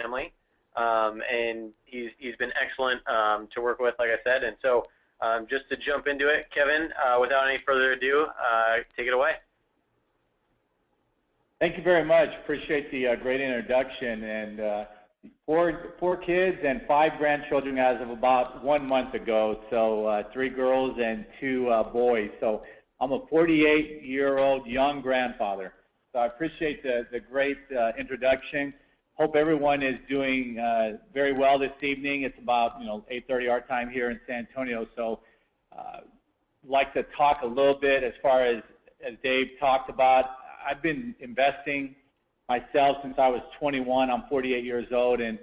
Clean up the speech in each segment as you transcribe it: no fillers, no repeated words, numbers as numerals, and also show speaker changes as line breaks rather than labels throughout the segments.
family, and he's been excellent to work with, like I said. And so just to jump into it, Kevin, without any further ado, take it away.
Thank you very much. Appreciate the great introduction. And four kids and 5 grandchildren as of about 1 month ago. So 3 girls and 2 boys. So I'm a 48-year-old young grandfather. So I appreciate the great introduction. Hope everyone is doing very well this evening. It's about 8:30 our time here in San Antonio. So like to talk a little bit as far as Dave talked about. I've been investing myself since I was 21. I'm 48 years old, and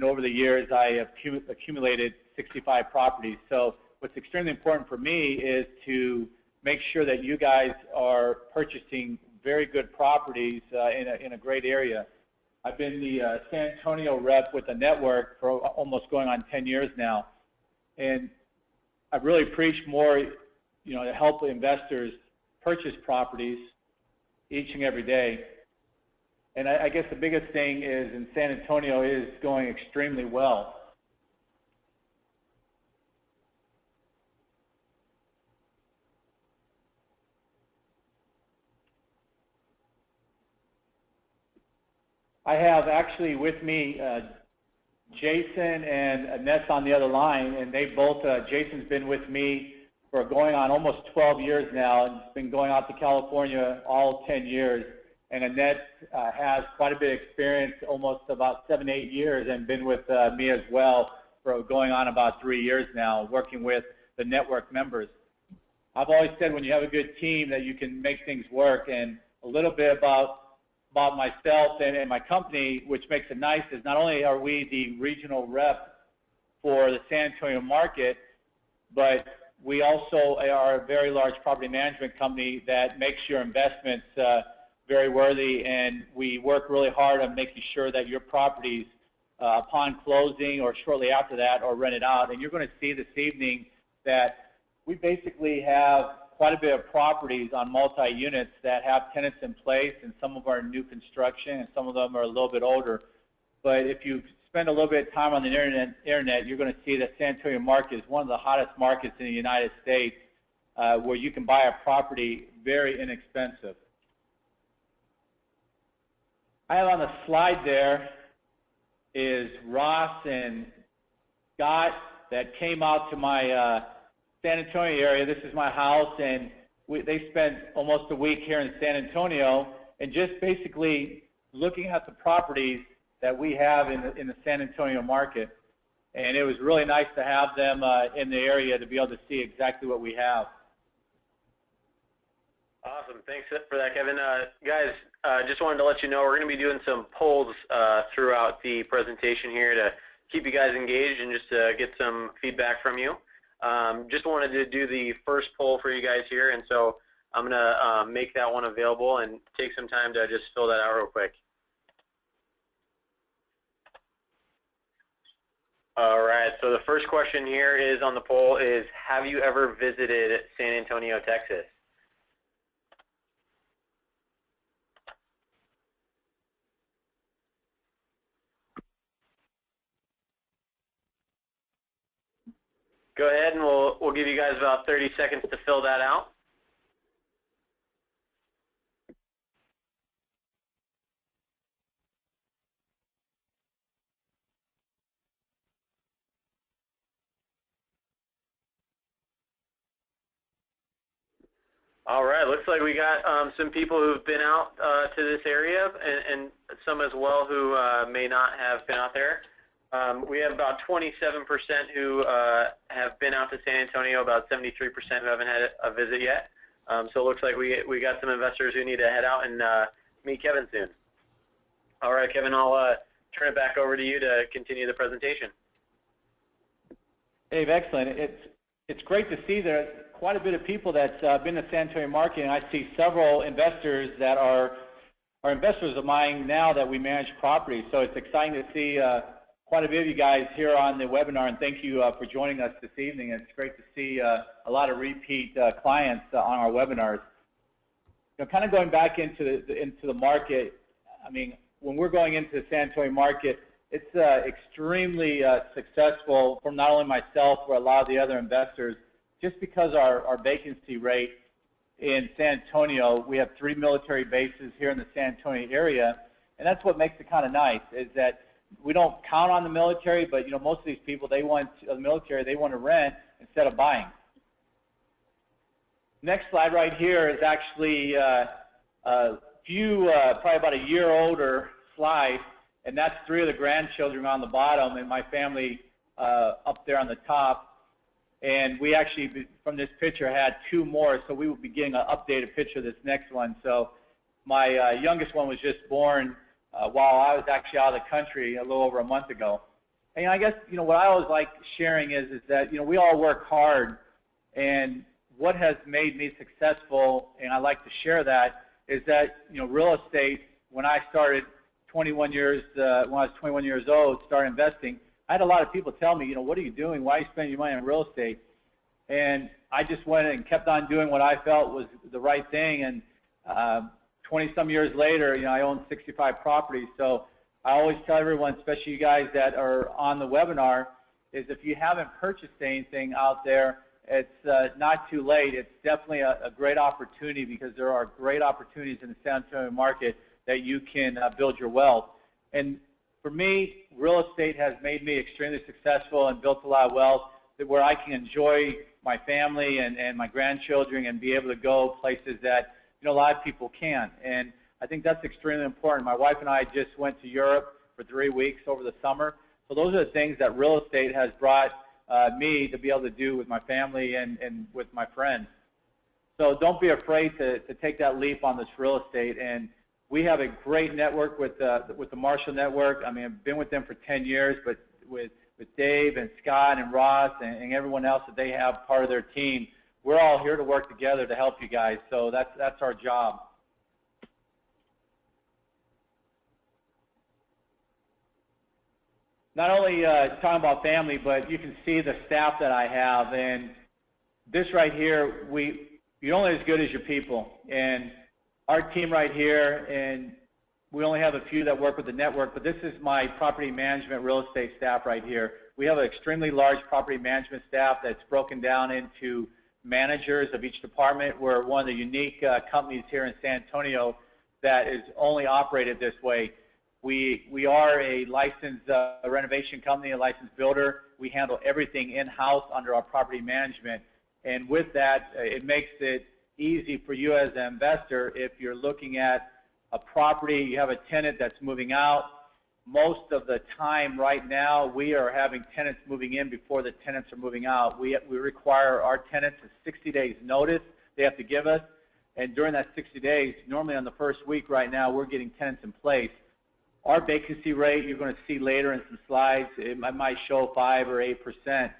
over the years I have accumulated 65 properties. So what's extremely important for me is to make sure that you guys are purchasing very good properties in a great area. I've been the San Antonio rep with the network for almost going on 10 years now, and I've really preached more, to help investors purchase properties each and every day. And I guess the biggest thing is in San Antonio is going extremely well. I have actually with me Jason and Annette on the other line, and they both, Jason's been with me for going on almost 12 years now, and it's been going out to California all 10 years. And Annette has quite a bit of experience, almost about 7, 8 years, and been with me as well for going on about 3 years now, working with the network members. I've always said when you have a good team that you can make things work. And a little bit about myself and my company, which makes it nice, is not only are we the regional rep for the San Antonio market, but we also are a very large property management company that makes your investments very worthy, and we work really hard on making sure that your properties, upon closing or shortly after that, are rented out. And you're going to see this evening that we basically have quite a bit of properties on multi-units that have tenants in place, and some of our new construction, and some of them are a little bit older. But if you spend a little bit of time on the internet, you're going to see that San Antonio market is one of the hottest markets in the United States, where you can buy a property very inexpensive. I have on the slide there is Ross and Scott that came out to my San Antonio area. This is my house, and they spent almost a week here in San Antonio, and just basically looking at the properties that we have in the San Antonio market. And it was really nice to have them in the area to be able to see exactly what we have.
Awesome. Thanks for that, Kevin. Guys, just wanted to let you know we're going to be doing some polls throughout the presentation here to keep you guys engaged and just to get some feedback from you. Just wanted to do the first poll for you guys here, and so I'm going to make that one available and take some time to just fill that out real quick. All right, so the first question here is on the poll is, have you ever visited San Antonio, Texas? Go ahead, and we'll give you guys about 30 seconds to fill that out. All right, looks like we got some people who've been out to this area, and some as well who may not have been out there. We have about 27% who have been out to San Antonio, about 73% who haven't had a visit yet. So it looks like we got some investors who need to head out and meet Kevin soon. All right, Kevin, I'll turn it back over to you to continue the presentation.
Dave, excellent. It's great to see there quite a bit of people that's been to the San Antonio market, and I see several investors that are investors of mine now that we manage properties. So it's exciting to see quite a bit of you guys here on the webinar, and thank you for joining us this evening. It's great to see a lot of repeat clients on our webinars. Kind of going back into the market, I mean, when we're going into the San Antonio market, it's extremely successful for not only myself, but a lot of the other investors, just because our vacancy rate in San Antonio, we have 3 military bases here in the San Antonio area, and that's what makes it kind of nice, is that we don't count on the military, but most of these people, they want the military, they want to rent instead of buying. Next slide right here is actually a few, probably about a year older slide, and that's 3 of the grandchildren on the bottom and my family up there on the top. And we actually, from this picture, had 2 more, so we will be getting an updated picture of this next one. So my youngest one was just born while I was actually out of the country a little over a month ago. And I guess, what I always like sharing is that, we all work hard, and what has made me successful, and I like to share that, is that, real estate, when I started 21 years, when I was 21 years old, started investing, I had a lot of people tell me, what are you doing? Why are you spending your money on real estate? And I just went and kept on doing what I felt was the right thing. And 20-some years later, I own 65 properties. So I always tell everyone, especially you guys that are on the webinar, is if you haven't purchased anything out there, it's not too late. It's definitely a great opportunity, because there are great opportunities in the San Antonio market that you can build your wealth. And for me, real estate has made me extremely successful and built a lot of wealth where I can enjoy my family and my grandchildren and be able to go places that a lot of people can't. And I think that's extremely important. My wife and I just went to Europe for 3 weeks over the summer. So those are the things that real estate has brought me to be able to do with my family and with my friends. So don't be afraid to take that leap on this real estate. And we have a great network with the Marshall Network. I mean, I've been with them for 10 years, but with Dave and Scott and Ross and everyone else that they have part of their team, we're all here to work together to help you guys. So that's our job. Not only talking about family, but you can see the staff that I have. And this right here, you're only as good as your people. And our team right here, and we only have a few that work with the network, but this is my property management real estate staff right here. We have an extremely large property management staff that's broken down into managers of each department. We're one of the unique companies here in San Antonio that is only operated this way. We are a licensed renovation company, a licensed builder. We handle everything in-house under our property management. And with that, it makes it easy for you as an investor. If you're looking at a property, you have a tenant that's moving out. Most of the time right now, we are having tenants moving in before the tenants are moving out. We require our tenants a 60 days notice they have to give us. And during that 60 days, normally on the first week right now, we're getting tenants in place. Our vacancy rate, you're going to see later in some slides, it might show 5 or 8%.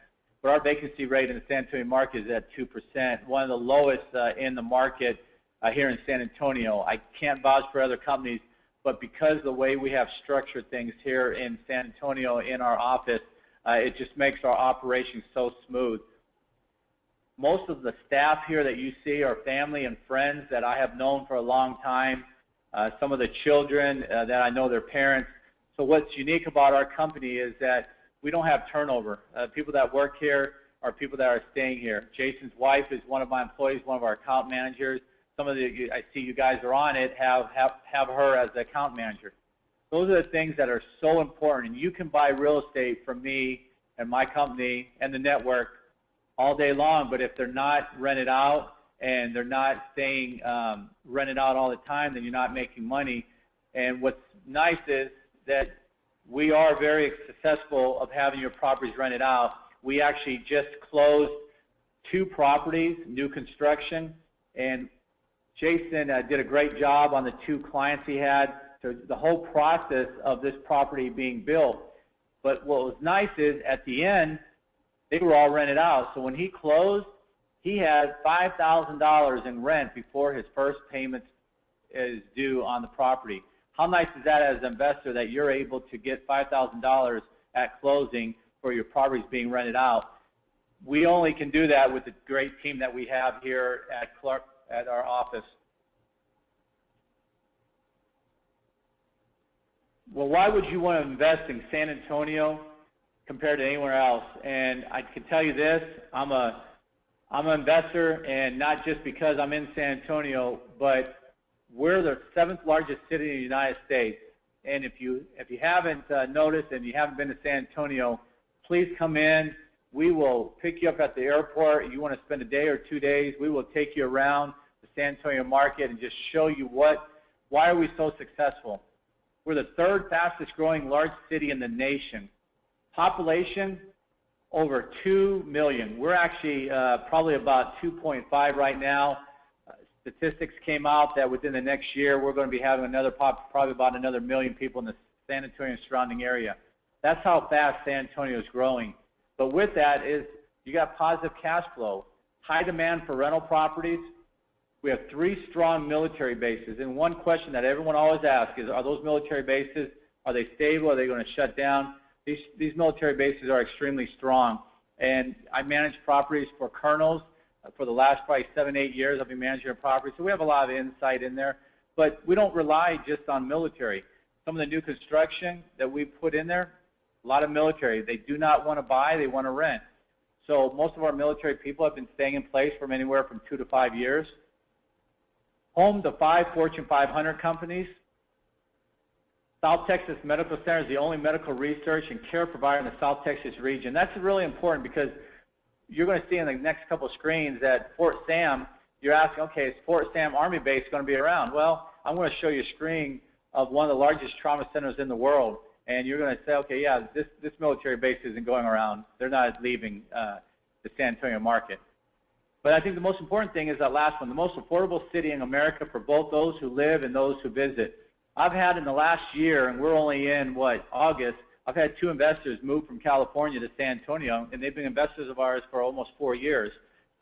But our vacancy rate in the San Antonio market is at 2%, one of the lowest in the market here in San Antonio. I can't vouch for other companies, but because of the way we have structured things here in San Antonio in our office, it just makes our operation so smooth. Most of the staff here that you see are family and friends that I have known for a long time. Some of the children that I know their parents. So what's unique about our company is that we don't have turnover. People that work here are people that are staying here. Jason's wife is one of my employees, one of our account managers. Some of the, I see you guys are on it, have her as the account manager. Those are the things that are so important. And you can buy real estate from me and my company and the network all day long, but if they're not rented out and they're not staying rented out all the time, then you're not making money. And what's nice is that we are very successful of having your properties rented out. We actually just closed 2 properties, new construction, and Jason did a great job on the 2 clients he had. So the whole process of this property being built. But what was nice is at the end, they were all rented out. So when he closed, he had $5,000 in rent before his first payment is due on the property. How nice is that as an investor that you're able to get $5,000 at closing for your properties being rented out? We only can do that with the great team that we have here at Clark at our office. Well, why would you want to invest in San Antonio compared to anywhere else? And I can tell you this, I'm an investor, and not just because I'm in San Antonio, but we're the 7th largest city in the United States. And if you haven't noticed and you haven't been to San Antonio, please come in. We will pick you up at the airport. You want to spend a day or 2 days, we will take you around the San Antonio market and just show you why are we so successful. We're the 3rd fastest growing large city in the nation. Population, over 2 million. We're actually probably about 2.5 right now. Statistics came out that within the next year we're going to be having probably about another 1 million people in the San Antonio surrounding area. That's how fast San Antonio is growing. But with that is you got positive cash flow, high demand for rental properties. We have 3 strong military bases. And one question that everyone always asks is, are those military bases, are they stable? Are they going to shut down? These military bases are extremely strong. And I manage properties for colonels. For the last probably 7, 8 years, I've been managing a property. So we have a lot of insight in there. But we don't rely just on military. Some of the new construction that we put in there, a lot of military. They do not want to buy, they want to rent. So most of our military people have been staying in place for anywhere from 2 to 5 years. Home to 5 Fortune 500 companies. South Texas Medical Center is the only medical research and care provider in the South Texas region. That's really important because you're going to see in the next couple of screens that Fort Sam, you're asking, okay, is Fort Sam Army Base going to be around? Well, I'm going to show you a screen of one of the largest trauma centers in the world, and you're going to say, okay, yeah, this military base isn't going around. They're not leaving the San Antonio market. But I think the most important thing is that last one, the most affordable city in America for both those who live and those who visit. I've had in the last year, and we're only in, August, I've had 2 investors move from California to San Antonio, and they've been investors of ours for almost 4 years.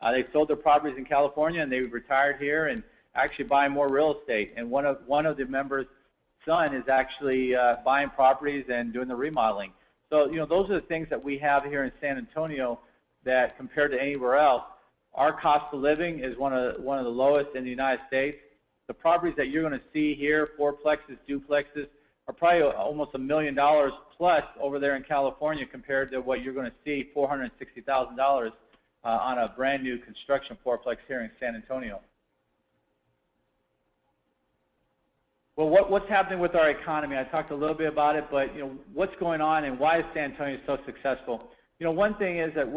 They sold their properties in California, and they retired here and actually buying more real estate. And one of the members' son is actually buying properties and doing the remodeling. So, those are the things that we have here in San Antonio that compared to anywhere else, our cost of living is one of the lowest in the United States. The properties that you're going to see here, fourplexes, duplexes, are probably almost $1 million plus over there in California compared to what you're going to see, $460,000 on a brand new construction fourplex here in San Antonio. Well, what's happening with our economy? I talked a little bit about it, but what's going on and why is San Antonio so successful? One thing is that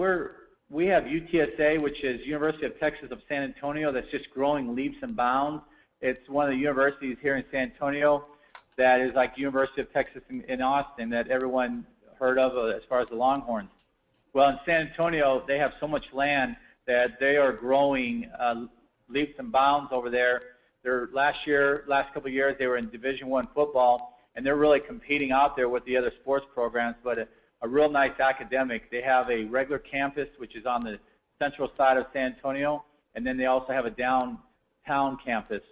we have UTSA, which is University of Texas of San Antonio, that's just growing leaps and bounds. It's one of the universities here in San Antonio that is like University of Texas in Austin that everyone heard of as far as the Longhorns. Well, in San Antonio, they have so much land that they are growing leaps and bounds over there. Last couple of years, they were in Division I football, and they're really competing out there with the other sports programs, but a real nice academic. They have a regular campus, which is on the central side of San Antonio, and then they also have a downtown campus.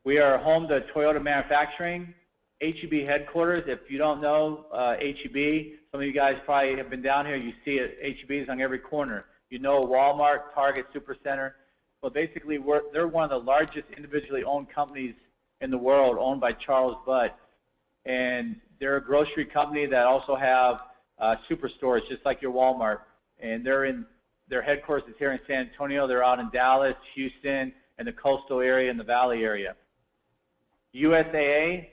We are home to Toyota Manufacturing, HEB headquarters. If you don't know HEB, some of you guys probably have been down here. You see it, HEBs on every corner. You know Walmart, Target, Supercenter. Well, basically, they're one of the largest individually owned companies in the world, owned by Charles Butt. And they're a grocery company that also have superstores, just like your Walmart. And their headquarters is here in San Antonio. They're out in Dallas, Houston, and the coastal area and the valley area. USAA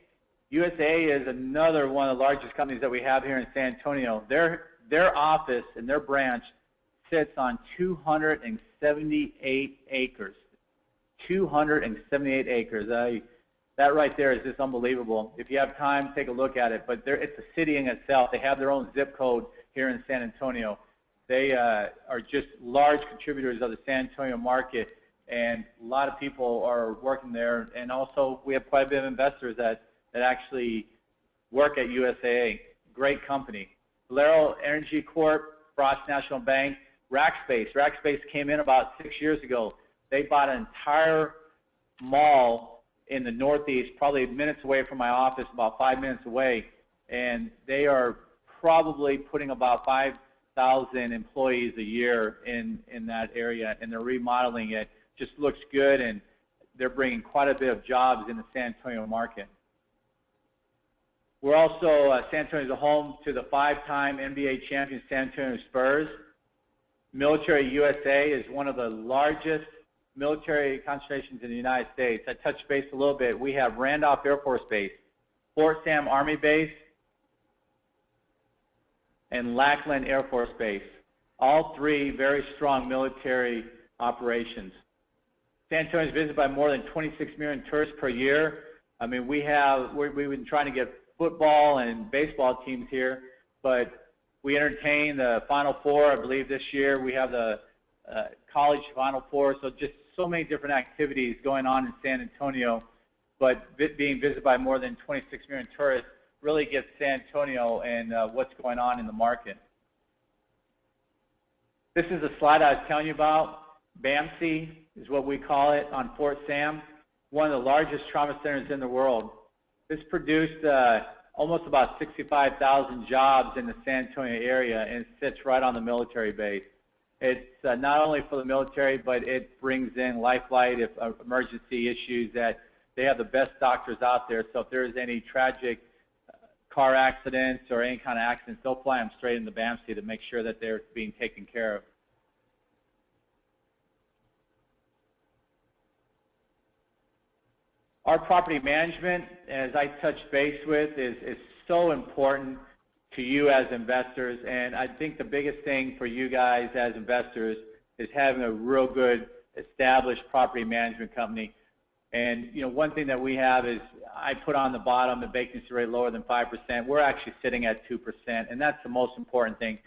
is another one of the largest companies that we have here in San Antonio. Their office and their branch sits on 278 acres. 278 acres. That right there is just unbelievable. If you have time, take a look at it. But it's a city in itself. They have their own zip code here in San Antonio. They are just large contributors of the San Antonio market, and a lot of people are working there. And also, we have quite a bit of investors that actually work at USAA. Great company. Valero Energy Corp, Frost National Bank, Rackspace. Rackspace came in about 6 years ago. They bought an entire mall in the Northeast, probably minutes away from my office, about 5 minutes away, and they are probably putting about 5,000 employees a year in that area, and they're remodeling it. Just looks good, and they're bringing quite a bit of jobs in the San Antonio market. We're also, San Antonio is a home to the 5-time NBA champion San Antonio Spurs. Military USA is one of the largest military concentrations in the United States. I touched base a little bit. We have Randolph Air Force Base, Fort Sam Army Base, and Lackland Air Force Base. All three very strong military operations. San Antonio is visited by more than 26 million tourists per year. I mean, we've been trying to get football and baseball teams here, but we entertain the Final Four, I believe, this year. We have the college Final Four, so just so many different activities going on in San Antonio, but being visited by more than 26 million tourists really gets San Antonio and what's going on in the market. This is a slide I was telling you about. BAMC is what we call it on Fort Sam, one of the largest trauma centers in the world. This produced almost about 65,000 jobs in the San Antonio area, and it sits right on the military base. It's not only for the military, but it brings in lifelight if emergency issues. That they have the best doctors out there, so if there's any tragic car accidents or any kind of accidents, they'll fly them straight into BAMC to make sure that they're being taken care of. Our property management, as I touched base with, is so important to you as investors, and I think the biggest thing for you guys as investors is having a real good established property management company. And you know, one thing that we have is, I put on the bottom the vacancy rate lower than 5%. We're actually sitting at 2%, and that's the most important thing.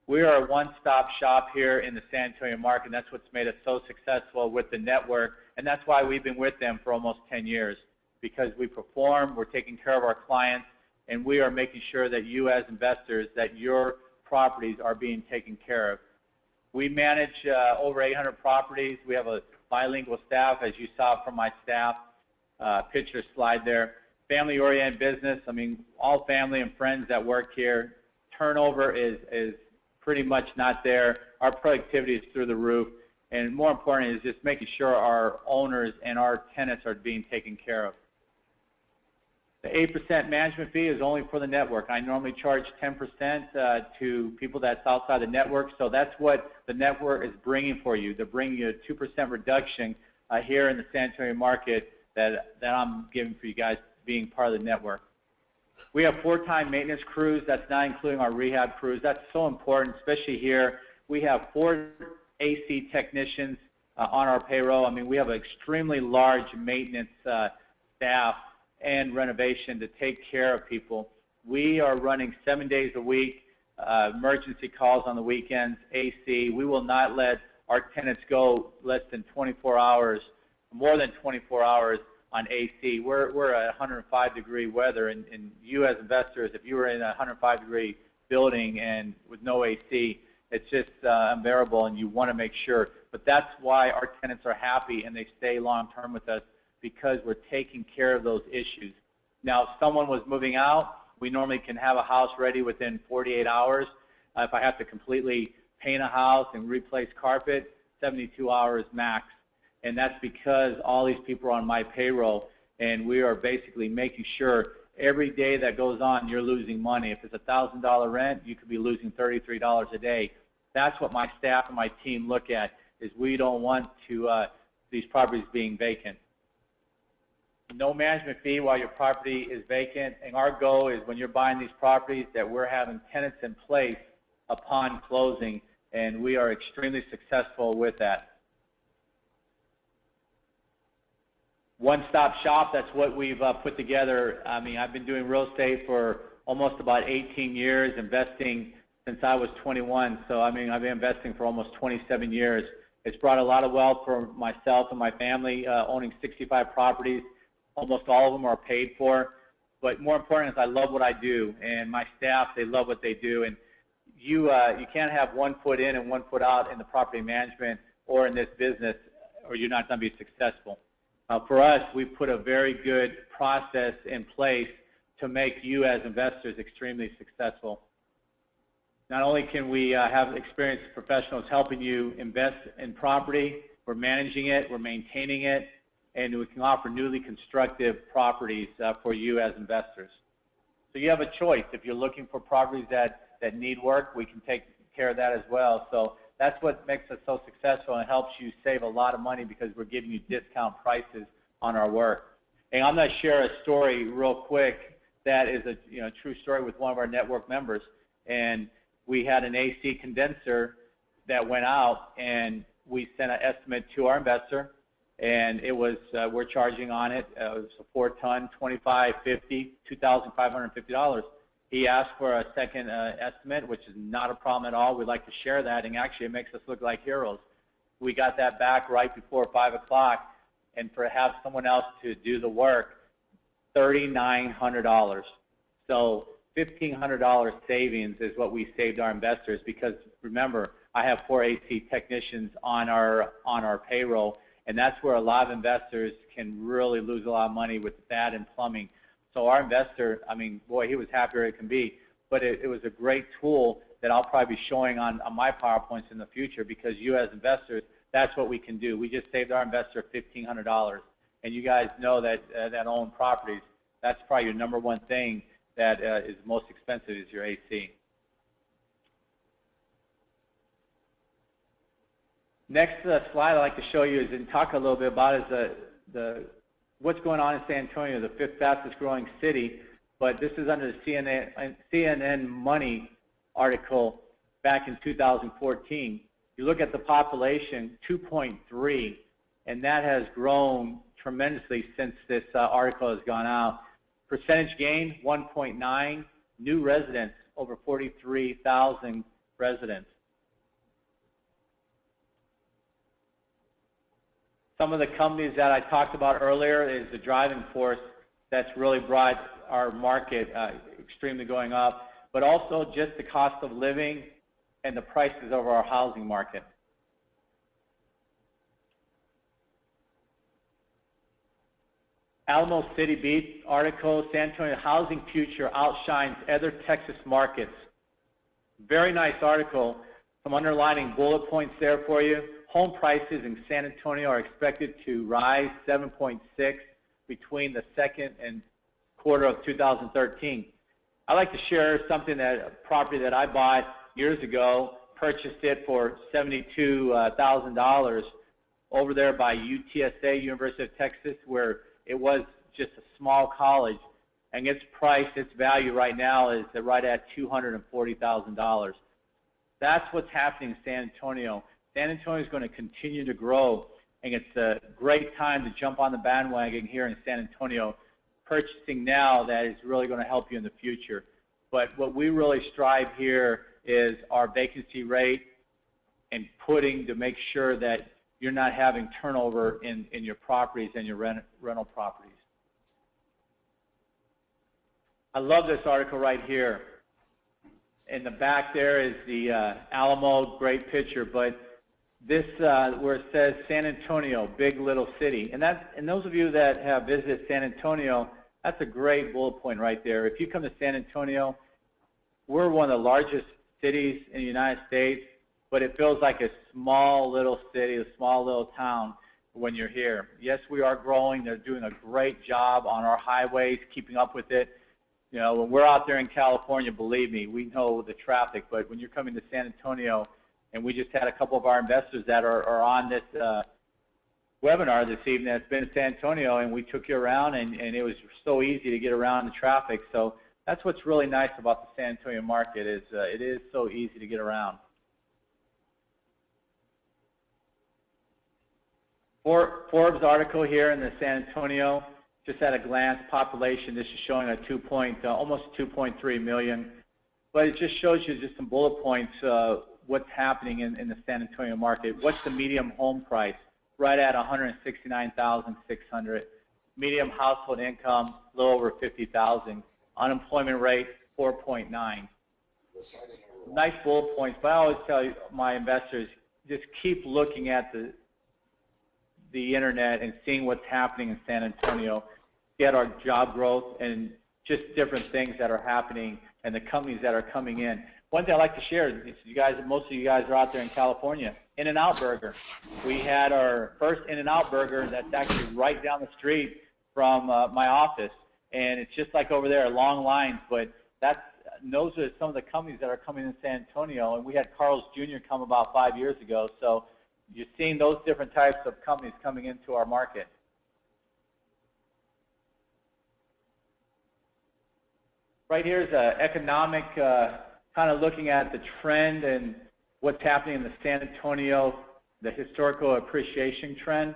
We are a one-stop shop here in the San Antonio market, and that's what's made us so successful with the network, and that's why we've been with them for almost 10 years, because we perform, we're taking care of our clients, and we are making sure that you as investors, that your properties are being taken care of. We manage over 800 properties. We have a bilingual staff, as you saw from my staff picture slide there. Family-oriented business. I mean, all family and friends that work here. Turnover is pretty much not there. Our productivity is through the roof, and more important is just making sure our owners and our tenants are being taken care of. The 8% management fee is only for the network. I normally charge 10% to people that's outside the network, so that's what the network is bringing for you. They're bringing you a 2% reduction here in the San Antonio market that I'm giving for you guys being part of the network. We have 4-time maintenance crews. That's not including our rehab crews. That's so important, especially here. We have 4 AC technicians on our payroll. I mean, we have an extremely large maintenance staff and renovation to take care of people. We are running 7 days a week, emergency calls on the weekends, AC. We will not let our tenants go less than 24 hours, more than 24 hours on AC. We're at 105-degree weather, and you as investors, if you were in a 105-degree building and with no AC, it's just unbearable, and you want to make sure. But that's why our tenants are happy and they stay long-term with us, because we're taking care of those issues. Now, if someone was moving out, we normally can have a house ready within 48 hours. If I have to completely paint a house and replace carpet, 72 hours max. And that's because all these people are on my payroll, and we are basically making sure every day that goes on, you're losing money. If it's a $1,000 rent, you could be losing $33 a day. That's what my staff and my team look at, is we don't want to these properties being vacant. No management fee while your property is vacant, and our goal is when you're buying these properties that we're having tenants in place upon closing, and we are extremely successful with that. One-stop shop, that's what we've put together. I mean, I've been doing real estate for almost about 18 years, investing since I was 21. So, I mean, I've been investing for almost 27 years. It's brought a lot of wealth for myself and my family, owning 65 properties. Almost all of them are paid for. But more important is I love what I do, and my staff, they love what they do. And you can't have one foot in and one foot out in the property management or in this business, or you're not going to be successful. For us, we put a very good process in place to make you as investors extremely successful. Not only can we have experienced professionals helping you invest in property, we're managing it, we're maintaining it, and we can offer newly constructed properties for you as investors. So you have a choice. If you're looking for properties that need work, we can take care of that as well. So that's what makes us so successful, and it helps you save a lot of money because we're giving you discount prices on our work. And I'm going to share a story real quick that is a true story with one of our network members. And we had an AC condenser that went out, and we sent an estimate to our investor, and it was we're charging on it. It was a 4-ton, $2,550, $2,550. He asked for a second estimate, which is not a problem at all. We'd like to share that, and actually it makes us look like heroes. We got that back right before 5 o'clock, and for have someone else to do the work, $3,900. So $1,500 savings is what we saved our investors, because remember, I have 4 AC technicians on our payroll, and that's where a lot of investors can really lose a lot of money with that and plumbing. So our investor, I mean, boy, he was happier it can be. But it was a great tool that I'll probably be showing on my PowerPoints in the future, because you as investors, that's what we can do. We just saved our investor $1,500. And you guys know that own properties, that's probably your number one thing that is most expensive is your AC. Next slide I'd like to show you is and talk a little bit about is what's going on in San Antonio, the 5th fastest growing city. But this is under the CNN Money article back in 2014. You look at the population, 2.3, and that has grown tremendously since this article has gone out. Percentage gain, 1.9. New residents, over 43,000 residents. Some of the companies that I talked about earlier is the driving force that's really brought our market extremely going up, but also just the cost of living and the prices of our housing market. Alamo City Beat article, San Antonio housing future outshines other Texas markets. Very nice article. Some underlining bullet points there for you. Home prices in San Antonio are expected to rise 7.6 between the second and quarter of 2013. I'd like to share something a property that I bought years ago, purchased it for $72,000 over there by UTSA, University of Texas, where it was just a small college, and its price, its value right now is right at $240,000. That's what's happening in San Antonio. San Antonio is going to continue to grow, and it's a great time to jump on the bandwagon here in San Antonio, purchasing now that is really going to help you in the future. But what we really strive here is our vacancy rate and to make sure that you're not having turnover in your properties and your rental properties. I love this article right here. In the back there is the Alamo, great picture, but this where it says San Antonio, big little city, and those of you that have visited San Antonio, that's a great bullet point right there. If you come to San Antonio, we're one of the largest cities in the United States, but it feels like a small little city, a small little town when you're here. Yes, we are growing. They're doing a great job on our highways, keeping up with it. You know, when we're out there in California, believe me, we know the traffic, but when you're coming to San Antonio, and we just had a couple of our investors that are on this webinar this evening that's been in San Antonio, and we took you around, and it was so easy to get around the traffic. So that's what's really nice about the San Antonio market is it is so easy to get around. Forbes article here in the San Antonio, just at a glance, population, this is showing almost 2.3 million. But it just shows you just some bullet points what's happening in the San Antonio market. What's the medium home price? Right at $169,600. Medium household income, a little over $50,000. Unemployment rate, 4.9. Nice bullet points, but I always tell my investors, just keep looking at the internet and seeing what's happening in San Antonio, get our job growth and just different things that are happening and the companies that are coming in. One thing I'd like to share is most of you guys are out there in California, In-N-Out Burger. We had our first In-N-Out Burger that's actually right down the street from my office. and it's just like over there, long lines. But those are some of the companies that are coming in San Antonio, and we had Carl's Jr. come about 5 years ago. So you're seeing those different types of companies coming into our market. Right here is an economic, kind of looking at the trend and what's happening in the San Antonio, the historical appreciation trend.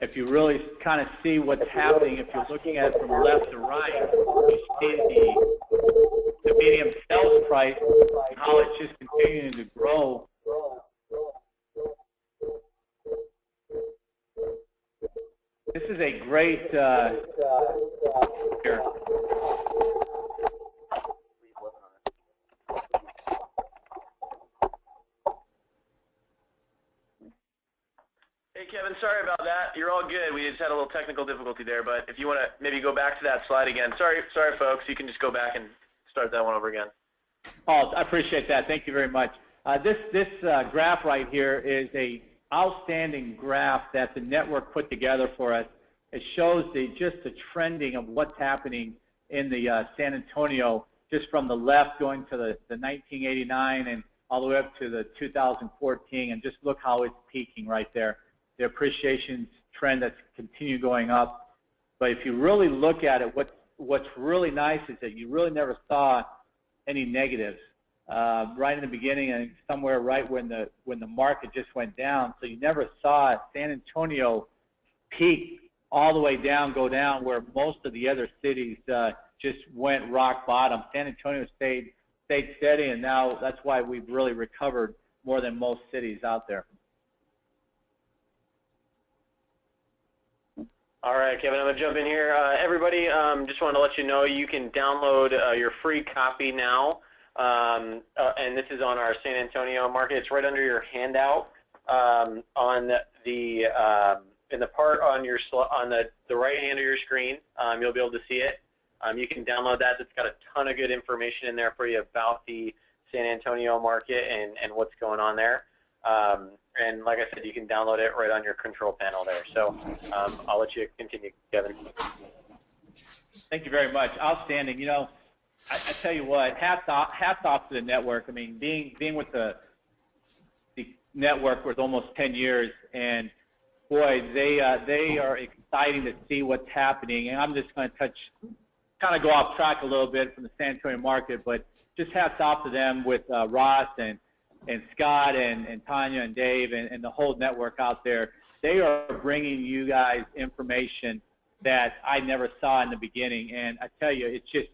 If you really kind of see what's happening, if you're looking at it from left to right, you see the median sales price, how it's just continuing to grow. This is a great here.
Hey, Kevin, sorry about that. You're all good. We just had a little technical difficulty there, but if you want to maybe go back to that slide again. Sorry, folks. You can just go back and start that one over again.
Oh, I appreciate that. Thank you very much. This graph right here is a outstanding graph that the network put together for us. It shows just the trending of what's happening in the San Antonio, just from the left going to the 1989 and all the way up to the 2014, and just look how it's peaking right there. The appreciation trend that's continued going up. But if you really look at it, what's really nice is that you really never saw any negatives right in the beginning, and somewhere right when the market just went down. So you never saw San Antonio peak all the way down, go down, where most of the other cities just went rock bottom. San Antonio stayed steady, and now that's why we've really recovered more than most cities out there.
All right, Kevin, I'm going to jump in here. Everybody, just wanted to let you know you can download your free copy now, and this is on our San Antonio market. It's right under your handout on the in the part on your on the right hand of your screen. You'll be able to see it. You can download that. It's got a ton of good information in there for you about the San Antonio market and what's going on there. And like I said, you can download it right on your control panel there. So I'll let you continue, Kevin.
Thank you very much. Outstanding. You know, I tell you what, hats off to the network. I mean, being with the network for almost 10 years, and boy, they are exciting to see what's happening. And I'm just going to kind of go off track a little bit from the San Antonio market, but just hats off to them with Ross and Scott and Tanya and Dave and the whole network out there. They are bringing you guys information that I never saw in the beginning. And I tell you, it's just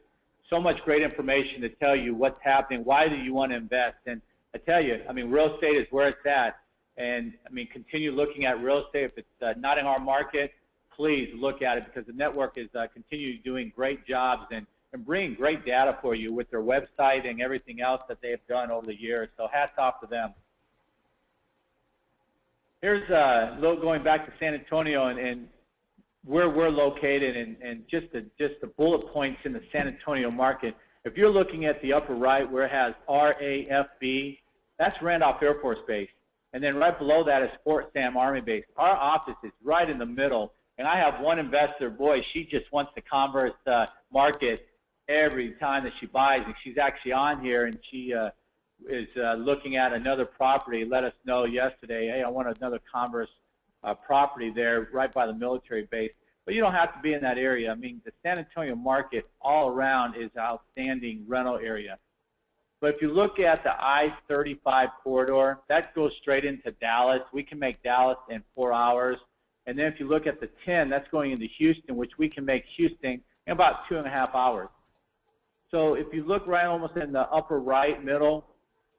so much great information to tell you what's happening. Why do you want to invest? And I tell you, I mean, real estate is where it's at. And, I mean, continue looking at real estate. If it's not in our market, please look at it, because the network is continue doing great jobs and bringing great data for you with their website and everything else that they have done over the years. So hats off to them. Here's a little going back to San Antonio and where we're located and just the bullet points in the San Antonio market. If you're looking at the upper right where it has RAFB, that's Randolph Air Force Base. And then right below that is Fort Sam Army Base. Our office is right in the middle. And I have one investor, boy, she just wants to converse market every time that she buys. And she's actually on here, and she is looking at another property. Let us know yesterday, hey, I want another Converse property there right by the military base. But you don't have to be in that area. I mean, the San Antonio market all around is an outstanding rental area. But if you look at the I-35 corridor, that goes straight into Dallas. We can make Dallas in 4 hours. And then if you look at the 10, that's going into Houston, which we can make Houston in about 2.5 hours. So if you look right almost in the upper right middle,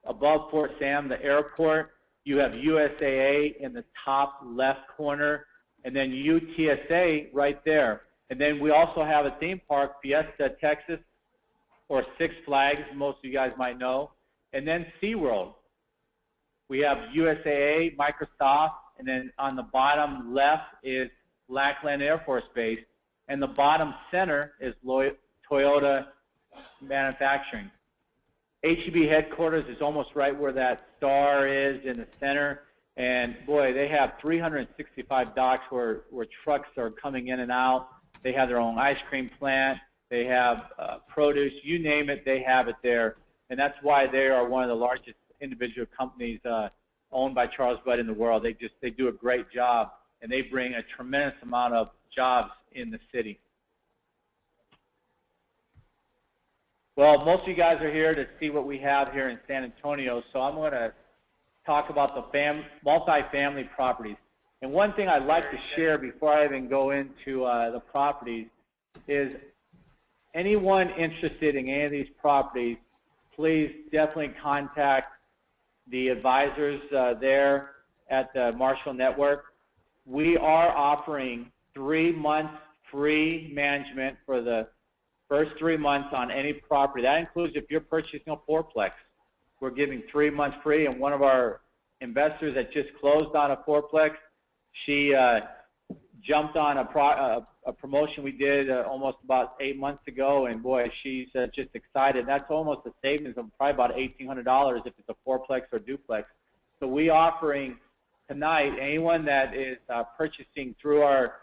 above Fort Sam, the airport, you have USAA in the top left corner, and then UTSA right there. And then we also have a theme park, Fiesta, Texas, or Six Flags, most of you guys might know, and then SeaWorld. We have USAA, Microsoft, and then on the bottom left is Lackland Air Force Base, and the bottom center is Toyota Manufacturing. HEB headquarters is almost right where that star is in the center, and boy, they have 365 docks where trucks are coming in and out. They have their own ice cream plant. They have produce. You name it, they have it there. And that's why they are one of the largest individual companies owned by Charles Budd in the world. They do a great job, and they bring a tremendous amount of jobs in the city. Well, most of you guys are here to see what we have here in San Antonio, so I'm going to talk about the multi-family properties. And one thing I'd like to share before I even go into the properties is anyone interested in any of these properties, please definitely contact the advisors there at the Marshall Network. We are offering 3 months free management for the first 3 months on any property. That includes if you're purchasing a fourplex. We're giving 3 months free, and one of our investors that just closed on a fourplex, she jumped on a promotion we did almost about 8 months ago, and boy, she's just excited. That's almost a savings of probably about $1,800 if it's a fourplex or duplex. So we offering tonight, anyone that is purchasing through our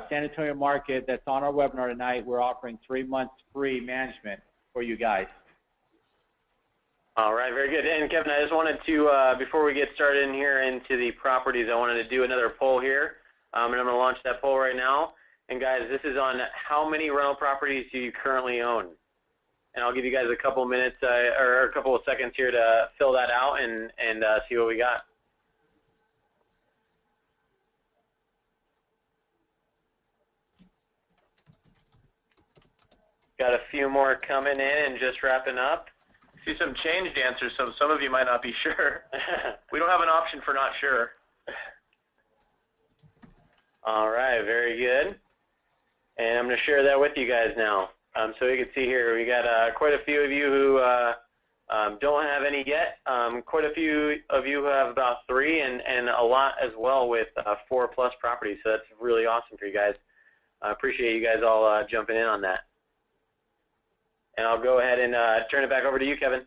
San Antonio market that's on our webinar tonight, we're offering 3 months free management for you guys.
All right, very good. And Kevin, I just wanted to, before we get started in here into the properties, I wanted to do another poll here. And I'm going to launch that poll right now. And guys, this is on how many rental properties do you currently own? And I'll give you guys a couple minutes or a couple of seconds here to fill that out and see what we got. Got a few more coming in and just wrapping up.
See some changed answers, so some of you might not be sure. We don't have an option for not sure.
All right, very good. And I'm going to share that with you guys now. So you can see here, we got quite a few of you who don't have any yet. Quite a few of you who have about 3, and a lot as well with 4+ properties. So that's really awesome for you guys. I appreciate you guys all jumping in on that. And I'll go ahead and turn it back over to you, Kevin.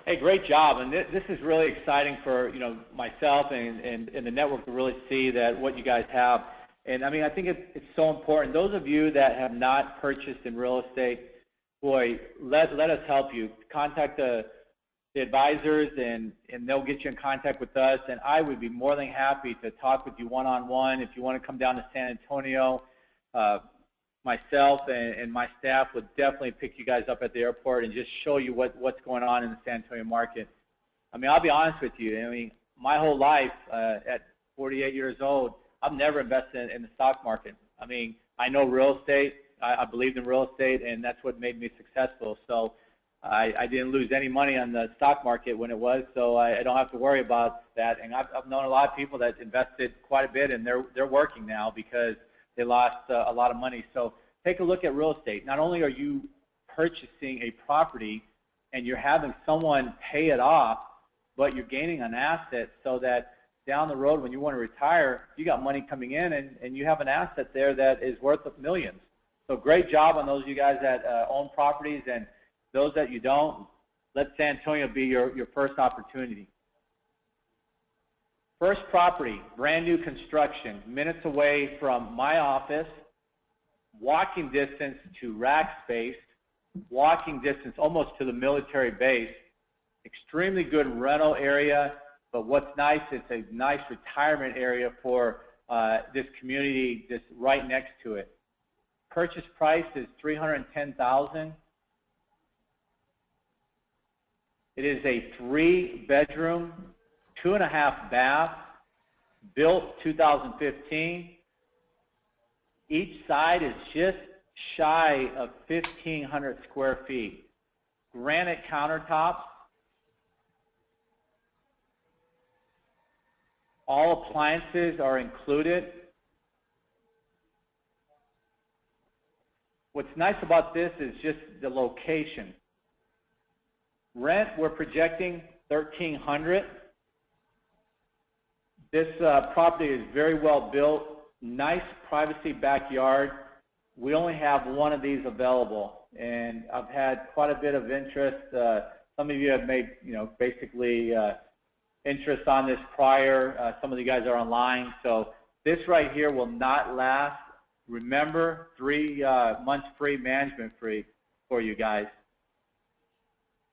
Hey, great job. And this is really exciting for myself and the network to really see that what you guys have. And I mean, I think it's so important. Those of you that have not purchased in real estate, boy, let us help you. Contact the advisors, and they'll get you in contact with us. And I would be more than happy to talk with you one-on-one. If you want to come down to San Antonio, myself and my staff would definitely pick you guys up at the airport and just show you what's going on in the San Antonio market. I mean, I'll be honest with you. I mean, my whole life at 48 years old, I've never invested in the stock market. I mean, I know real estate. I believed in real estate, and that's what made me successful. So I didn't lose any money on the stock market when it was, so I don't have to worry about that. And I've known a lot of people that invested quite a bit, and they're working now because they lost a lot of money. So take a look at real estate. Not only are you purchasing a property and you're having someone pay it off, but you're gaining an asset so that down the road when you want to retire, you got money coming in and you have an asset there that is worth millions. So great job on those of you guys that own properties, and those that you don't, let San Antonio be your first opportunity. First property, brand new construction, minutes away from my office, walking distance to rack space, walking distance almost to the military base, extremely good rental area, but what's nice, it's a nice retirement area for this community just right next to it. Purchase price is $310,000. It is a 3-bedroom, 2.5 bath, built 2015. Each side is just shy of 1,500 square feet. Granite countertops. All appliances are included. What's nice about this is just the location. Rent, we're projecting $1,300. This property is very well built, nice privacy backyard. We only have one of these available, and I've had quite a bit of interest. Some of you have made, basically interest on this prior. Some of you guys are online, so This right here will not last. Remember, 3 months free, management free for you guys.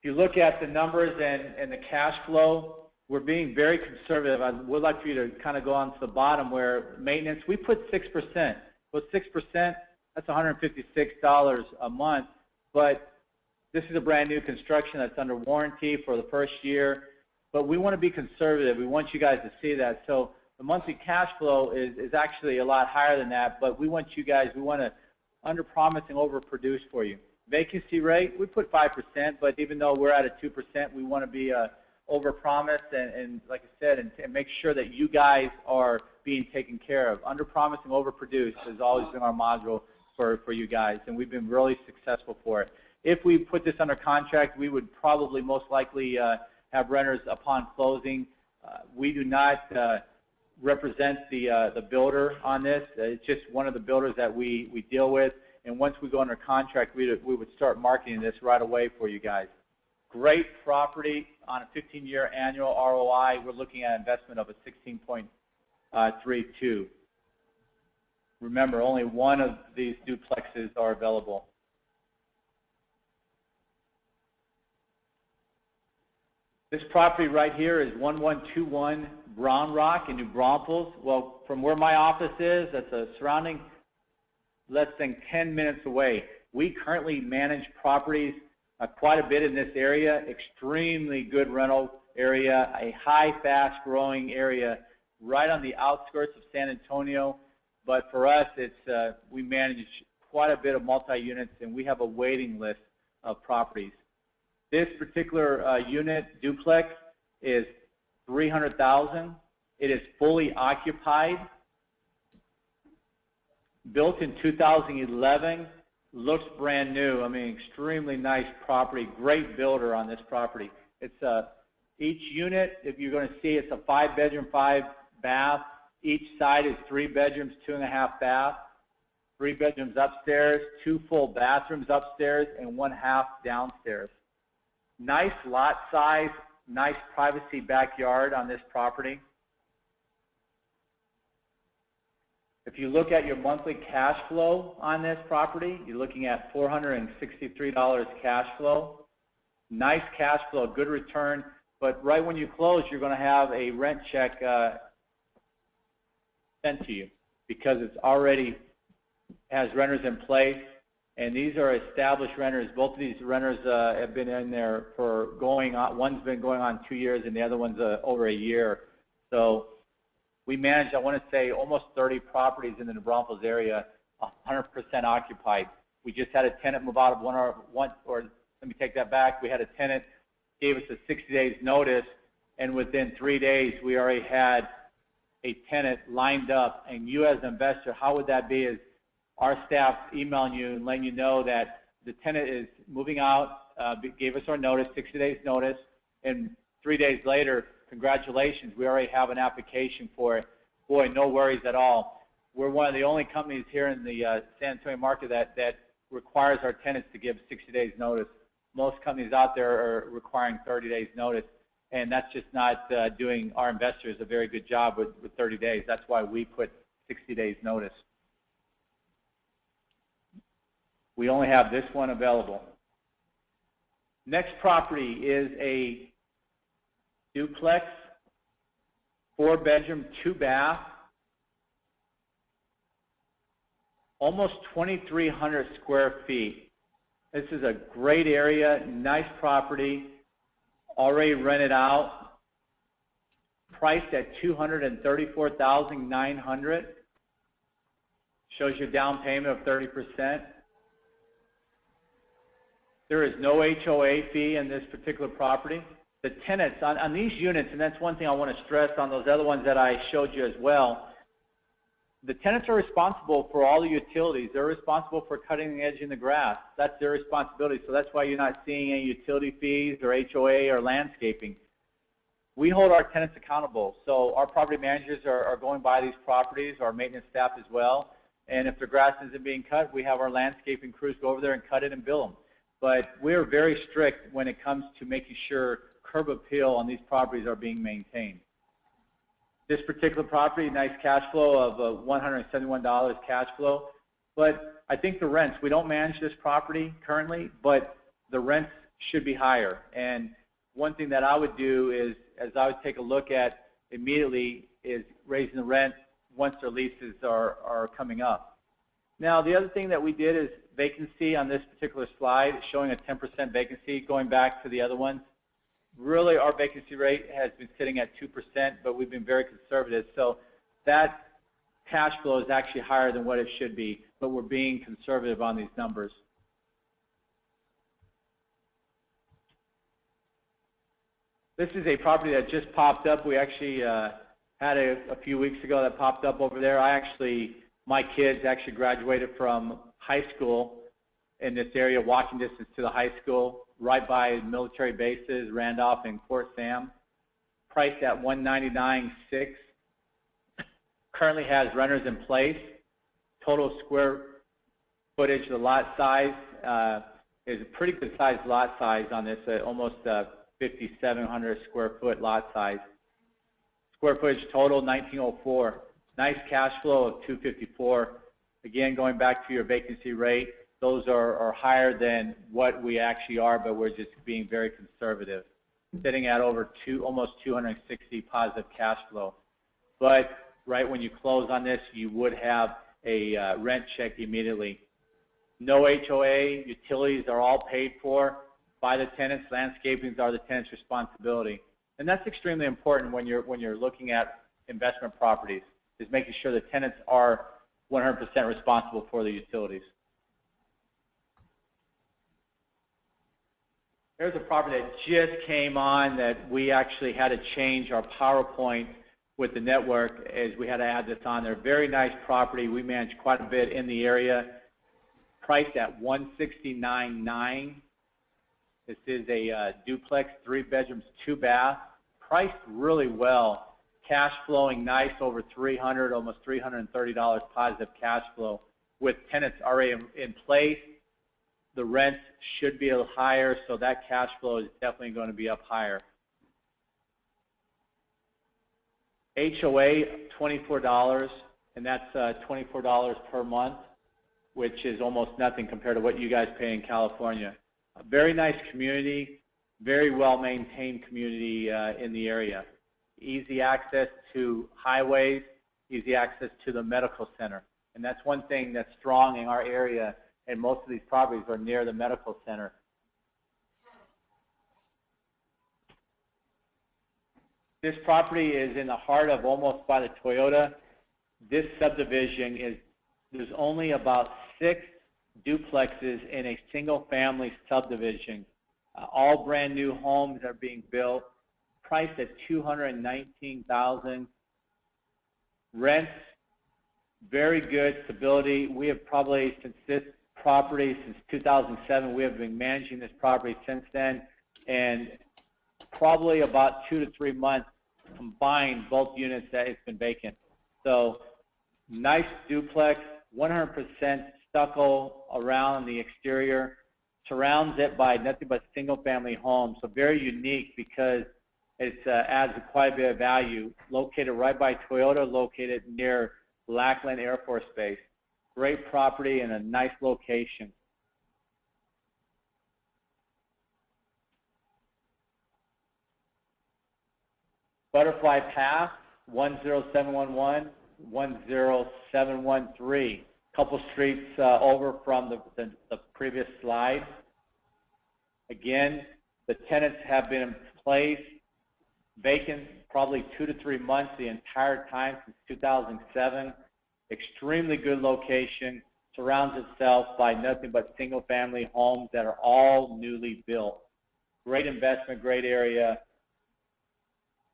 If you look at the numbers and the cash flow, we're being very conservative. I would like for you to kind of go on to the bottom where maintenance, we put 6%. Well, 6%, that's $156 a month, but this is a brand new construction that's under warranty for the first year, but we want to be conservative. We want you guys to see that. So the monthly cash flow is actually a lot higher than that, but we want you guys, we want to under-promise and over-produce for you. Vacancy rate, we put 5%, but even though we're at a 2%, we want to be over-promise and like I said, and make sure that you guys are being taken care of. Under-promise and over-produce has always been our module for you guys, and we've been really successful for it. If we put this under contract, we would probably most likely have renters upon closing. We do not represent the builder on this. It's just one of the builders that we deal with, and once we go under contract, we would start marketing this right away for you guys. Great property on a 15-year annual ROI. We're looking at an investment of a 16.32. Remember, only one of these duplexes are available. This property right here is 1121 Brown Rock in New Braunfels. Well, from where my office is, that's a surrounding less than 10 minutes away. We currently manage properties quite a bit in this area, extremely good rental area, a high, fast-growing area right on the outskirts of San Antonio. But for us, it's we manage quite a bit of multi-units, and we have a waiting list of properties. This particular unit, duplex, is $300,000. It is fully occupied. Built in 2011, looks brand new. I mean, extremely nice property. Great builder on this property. It's each unit, if you're going to see, it's a 5-bedroom, 5-bath. Each side is 3 bedrooms, 2.5 baths. 3 bedrooms upstairs, 2 full bathrooms upstairs, and 1 half downstairs. Nice lot size, nice privacy backyard on this property. If you look at your monthly cash flow on this property, you're looking at $463 cash flow. Nice cash flow, good return, but right when you close, you're going to have a rent check sent to you because it's already has renters in place, and these are established renters. Both of these renters have been in there for going on, one's been going on 2 years and the other one's over a year. So we manage, I want to say, almost 30 properties in the New Braunfels area, 100% occupied. We just had a tenant move out of or let me take that back. We had a tenant gave us a 60 days notice, and within 3 days we already had a tenant lined up. And you as an investor, how would that be? Is our staff emailing you and letting you know that the tenant is moving out, gave us our notice, 60 days notice, and 3 days later, congratulations, we already have an application for it. Boy, no worries at all. We're one of the only companies here in the San Antonio market that requires our tenants to give 60 days notice. Most companies out there are requiring 30 days notice, and that's just not doing our investors a very good job with 30 days. That's why we put 60 days notice. We only have this one available. Next property is a duplex, 4-bedroom, 2-bath, almost 2,300 square feet. This is a great area, nice property, already rented out, priced at $234,900. Shows you a down payment of 30%. There is no HOA fee in this particular property. The tenants on these units, and that's one thing I want to stress on those other ones that I showed you as well, the tenants are responsible for all the utilities. They're responsible for cutting the edge in the grass. That's their responsibility, so that's why you're not seeing any utility fees or HOA or landscaping. We hold our tenants accountable, so our property managers are going by these properties, our maintenance staff as well, and if the grass isn't being cut, we have our landscaping crews go over there and cut it and bill them. But we're very strict when it comes to making sure curb appeal on these properties are being maintained. This particular property, nice cash flow of $171 cash flow. But I think the rents, we don't manage this property currently, but the rents should be higher. And one thing that I would do is, as I would take a look at immediately, is raising the rent once their leases are coming up. Now, the other thing that we did is vacancy on this particular slide, showing a 10% vacancy, going back to the other ones. Really, our vacancy rate has been sitting at 2%, but we've been very conservative. So that cash flow is actually higher than what it should be, but we're being conservative on these numbers. This is a property that just popped up. We actually had a few weeks ago that popped up over there. My kids actually graduated from high school in this area, walking distance to the high school, right by military bases, Randolph and Fort Sam. Priced at $199,600. Currently has renters in place. Total square footage of the lot size is a pretty good sized lot size on this, almost 5,700 square foot lot size. Square footage total 1904. Nice cash flow of $254. Again, going back to your vacancy rate, those are higher than what we actually are, but we're just being very conservative, sitting at over almost 260 positive cash flow. But right when you close on this, you would have a rent check immediately. No HOA, utilities are all paid for by the tenants. Landscaping are the tenant's responsibility, and that's extremely important when you're looking at investment properties, is making sure the tenants are 100% responsible for the utilities. There's a property that just came on that we actually had to change our PowerPoint with the network, as we had to add this on there. Very nice property. We manage quite a bit in the area. Priced at $169,900. This is a duplex, 3 bedrooms, 2 bath. Priced really well. Cash flowing nice, over $300, almost $330 positive cash flow. With tenants already in place, the rent should be a little higher, so that cash flow is definitely going to be up higher. HOA, $24, and that's $24 per month, which is almost nothing compared to what you guys pay in California. A very nice community, very well-maintained community in the area. Easy access to highways, easy access to the medical center. And that's one thing that's strong in our area, and most of these properties are near the medical center. This property is in the heart of almost by the Toyota. This subdivision there's only about 6 duplexes in a single family subdivision. All brand new homes are being built, priced at $219,000. Rents, very good stability. We have probably, since this property, since 2007, we have been managing this property since then, and probably about 2 to 3 months combined, both units that it's been vacant. So nice duplex, 100% stucco around the exterior, surrounds it by nothing but single family homes. So very unique because it adds quite a bit of value. Located right by Toyota, located near Lackland Air Force Base. Great property and a nice location. Butterfly Path, 10711, 10713. Couple streets over from the previous slide. Again, the tenants have been in place, vacant probably 2 to 3 months the entire time since 2007. Extremely good location, surrounds itself by nothing but single family homes that are all newly built. Great investment, great area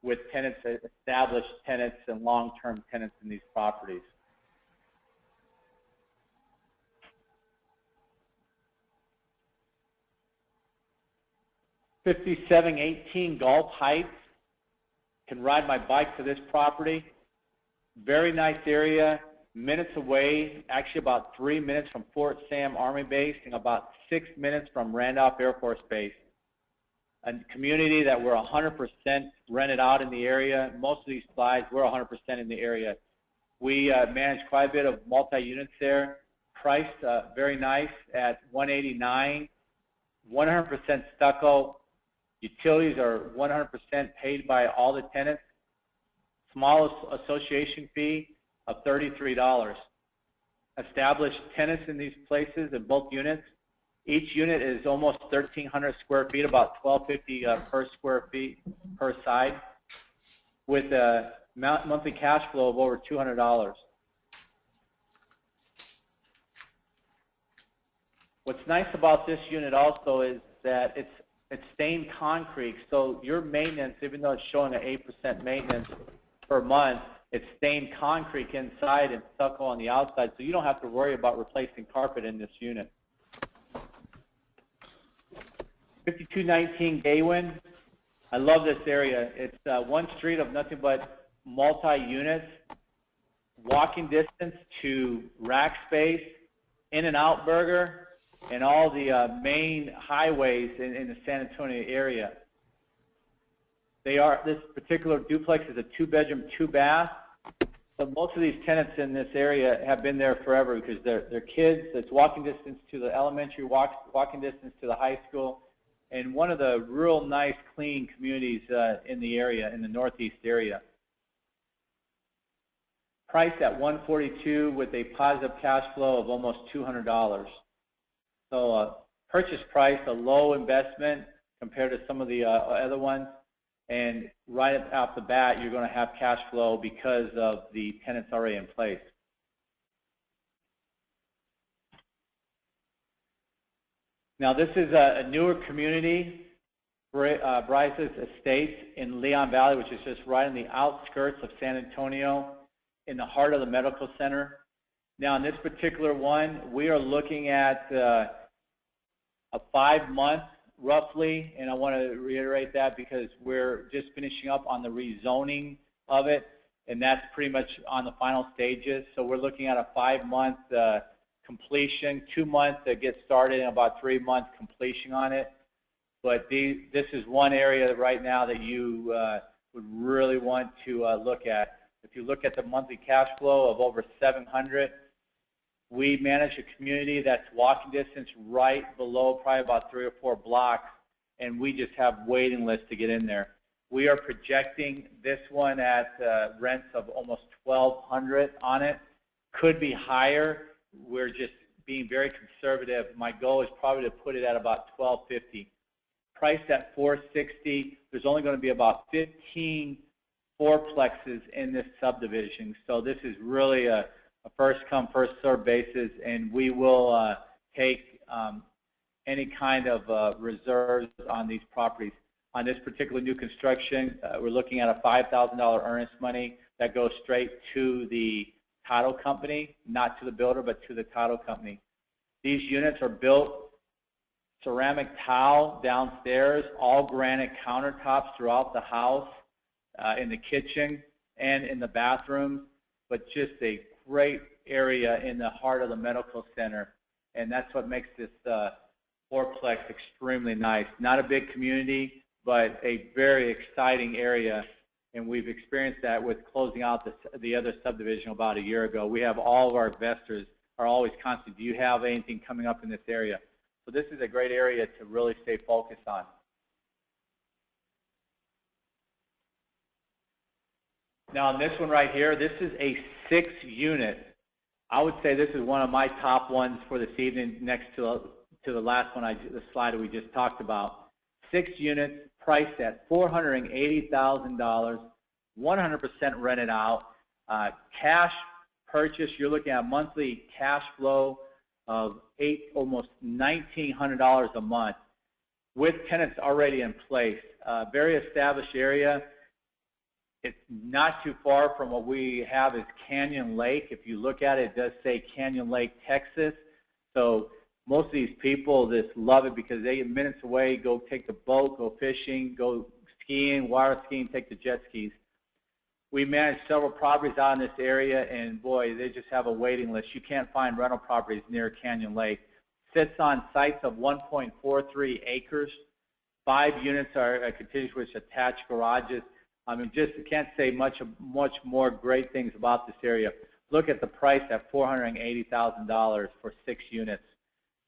with tenants, established tenants and long-term tenants in these properties. $5718 Gulf Heights. Can ride my bike to this property. Very nice area, minutes away, actually about 3 minutes from Fort Sam Army Base and about 6 minutes from Randolph Air Force Base. a community that we're 100% rented out in the area. Most of these slides, we're 100% in the area. We manage quite a bit of multi-units there. Priced very nice at $189, 100% stucco. Utilities are 100% paid by all the tenants. Smallest association fee of $33. Established tenants in these places in both units. Each unit is almost 1,300 square feet, about $1,250 per square feet per side, with a monthly cash flow of over $200. What's nice about this unit also is that it's stained concrete, so your maintenance, even though it's showing an 8% maintenance per month, it's stained concrete inside and stucco on the outside, so you don't have to worry about replacing carpet in this unit. 5219 Gawain. I love this area. It's one street of nothing but multi-units, walking distance to rack space, In-N-Out Burger, and all the main highways in the San Antonio area. This particular duplex is a 2-bedroom, 2-bath. But most of these tenants in this area have been there forever because they're kids. It's walking distance to the elementary, walking distance to the high school, and one of the real nice, clean communities in the area, in the northeast area. Priced at $142 with a positive cash flow of almost $200. So purchase price, a low investment compared to some of the other ones. And right off the bat, you're going to have cash flow because of the tenants already in place. Now, this is a newer community, Brisas Estates in Leon Valley, which is just right on the outskirts of San Antonio, in the heart of the medical center. Now, in this particular one, we are looking at a 5-month roughly, and I want to reiterate that because we're just finishing up on the rezoning of it, and that's pretty much on the final stages. So we're looking at a 5-month completion, 2 months to get started, and about 3 months completion on it. But this is one area right now that you would really want to look at. If you look at the monthly cash flow of over $700, we manage a community that's walking distance right below, probably about 3 or 4 blocks, and we just have waiting lists to get in there. We are projecting this one at rents of almost $1,200 on it. Could be higher. We're just being very conservative. My goal is probably to put it at about $1,250. Priced at $460. There's only going to be about 15 fourplexes in this subdivision, so this is really a first come, first served basis, and we will take any kind of reserves on these properties. On this particular new construction, we're looking at a $5,000 earnest money that goes straight to the title company, not to the builder, but to the title company. These units are built ceramic tile downstairs, all granite countertops throughout the house, in the kitchen and in the bathroom, but just a great area in the heart of the medical center, and that's what makes this fourplex extremely nice. Not a big community, but a very exciting area, and we've experienced that with closing out the other subdivision about a year ago. We have all of our investors are always constant, do you have anything coming up in this area? So this is a great area to really stay focused on. Now, on this one right here, this is a 6-unit. I would say this is one of my top ones for this evening, next to the last one, the slide that we just talked about. 6 units, priced at $480,000, 100% rented out. Cash purchase, you're looking at monthly cash flow of almost $1,900 a month, with tenants already in place. Very established area. It's not too far from what we have is Canyon Lake. If you look at it, it does say Canyon Lake, Texas. So most of these people just love it because they get minutes away, go take the boat, go fishing, go skiing, water skiing, take the jet skis. We manage several properties out in this area, and boy, they just have a waiting list. You can't find rental properties near Canyon Lake. Sits on sites of 1.43 acres, 5 units are contiguous with attached garages. I mean, just can't say much more great things about this area. Look at the price at $480,000 for 6 units.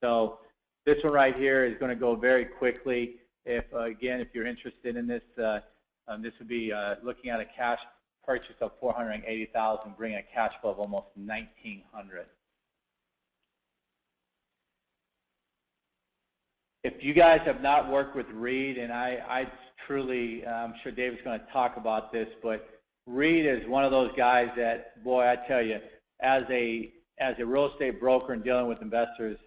So this one right here is going to go very quickly. If again, if you're interested in this, this would be looking at a cash purchase of $480,000, bringing a cash flow of almost $1,900. If you guys have not worked with Reed, and I truly, I'm sure David's going to talk about this, but Reed is one of those guys that, boy, I tell you, as a real estate broker and dealing with investors,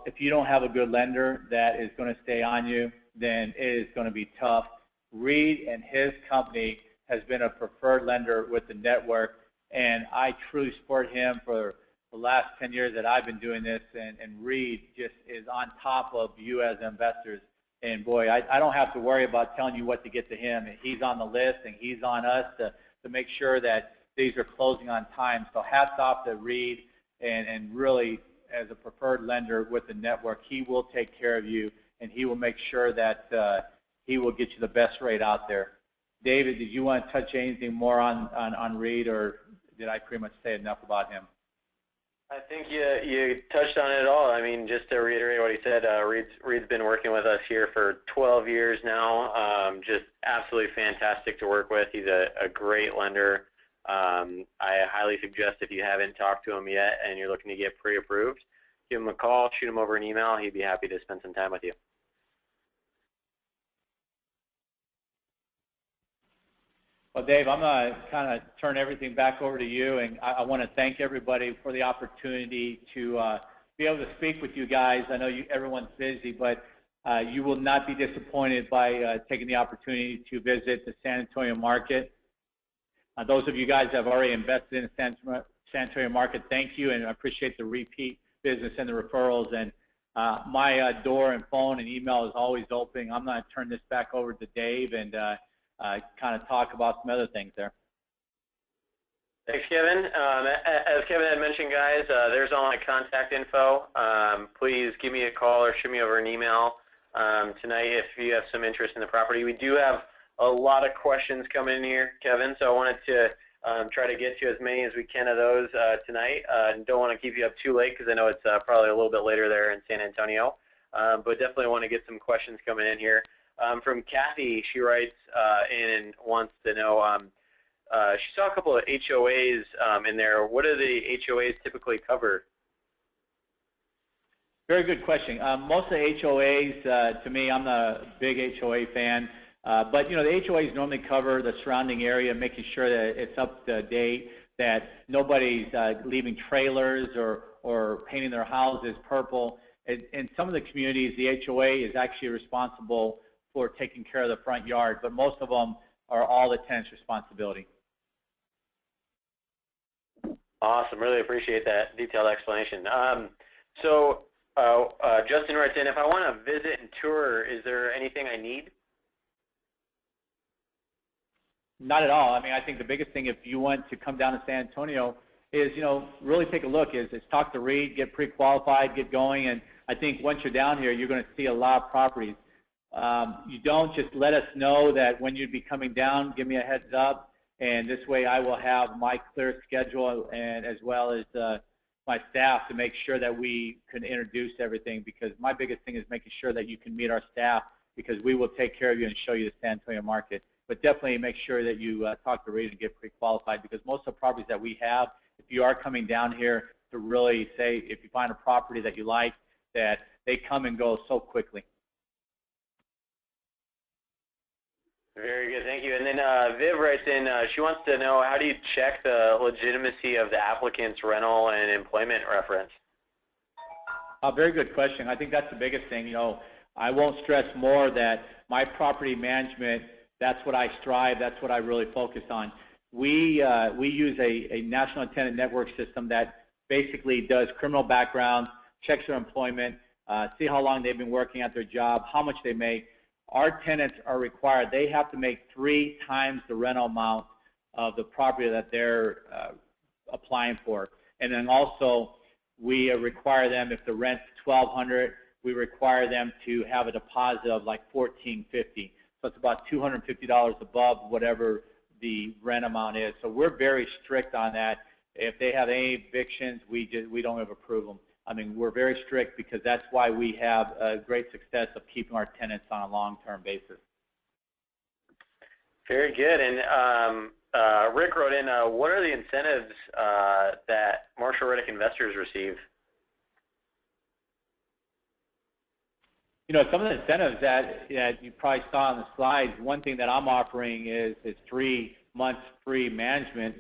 if you don't have a good lender that is going to stay on you, then it is going to be tough. Reed and his company has been a preferred lender with the network, and I truly support him for the last 10 years that I've been doing this, and Reed just is on top of you as investors. And boy, I don't have to worry about telling you what to get to him. He's on the list, and he's on us to make sure that these are closing on time. So hats off to Reed, and really, as a preferred lender with the network, he will take care of you, and he will make sure that he will get you the best rate out there. David, did you want to touch anything more on Reed, or did I pretty much say enough about him?
I think you touched on it all. I mean, just to reiterate what he said, Reed's been working with us here for 12 years now. Just absolutely fantastic to work with. He's a great lender. I highly suggest if you haven't talked to him yet and you're looking to get pre-approved, give him a call, shoot him over an email. He'd be happy to spend some time with you.
Well, Dave, I'm going to kind of turn everything back over to you, and I want to thank everybody for the opportunity to be able to speak with you guys. I know everyone's busy, but you will not be disappointed by taking the opportunity to visit the San Antonio market. Those of you guys that have already invested in the San Antonio market, thank you, and I appreciate the repeat business and the referrals. And my door and phone and email is always open. I'm going to turn this back over to Dave and kind of talk about some other things there.
Thanks, Kevin. As Kevin had mentioned, guys, there's all my contact info. Please give me a call or shoot me over an email tonight if you have some interest in the property. We do have a lot of questions coming in here, Kevin, so I wanted to try to get to as many as we can of those tonight. Don't want to keep you up too late because I know it's probably a little bit later there in San Antonio, but definitely want to get some questions coming in here. From Kathy, she writes in and wants to know, she saw a couple of HOAs in there. What do the HOAs typically cover?
Very good question. Most of the HOAs, to me, I'm not a big HOA fan, but you know, the HOAs normally cover the surrounding area, making sure that it's up to date, that nobody's leaving trailers or painting their houses purple. In some of the communities, the HOA is actually responsible for taking care of the front yard, but most of them are all the tenant's responsibility.
Awesome, really appreciate that detailed explanation. Justin writes in, if I want to visit and tour, is there anything I need?
Not at all. I mean, I think the biggest thing if you want to come down to San Antonio is, you know, really take a look, is talk to Reed, get pre-qualified, get going, and I think once you're down here, you're going to see a lot of properties. You don't just let us know that when you'd be coming down, give me a heads up, and this way I will have my clear schedule and as well as my staff to make sure that we can introduce everything, because my biggest thing is making sure that you can meet our staff, because we will take care of you and show you the San Antonio market. But definitely make sure that you talk to Reed and get pre-qualified, because most of the properties that we have, if you are coming down here to really say, if you find a property that you like, that they come and go so quickly.
Very good, thank you. And then Viv writes in, she wants to know, how do you check the legitimacy of the applicant's rental and employment reference?
Very good question. I think that's the biggest thing. You know, I won't stress more that my property management, that's what I strive, that's what I really focus on. We use a national tenant network system that basically does criminal background, checks their employment, see how long they've been working at their job, how much they make. Our tenants are required, they have to make 3 times the rental amount of the property that they're applying for. And then also, we require them, if the rent's $1,200, we require them to have a deposit of like $1,450. So it's about $250 above whatever the rent amount is. So we're very strict on that. If they have any evictions, we don't ever approve them. I mean, we're very strict because that's why we have a great success of keeping our tenants on a long-term basis.
Very good. And Rick wrote in, what are the incentives that Marshall Riddick investors receive?
You know, some of the incentives that you probably saw on the slides, one thing that I'm offering is 3 months free management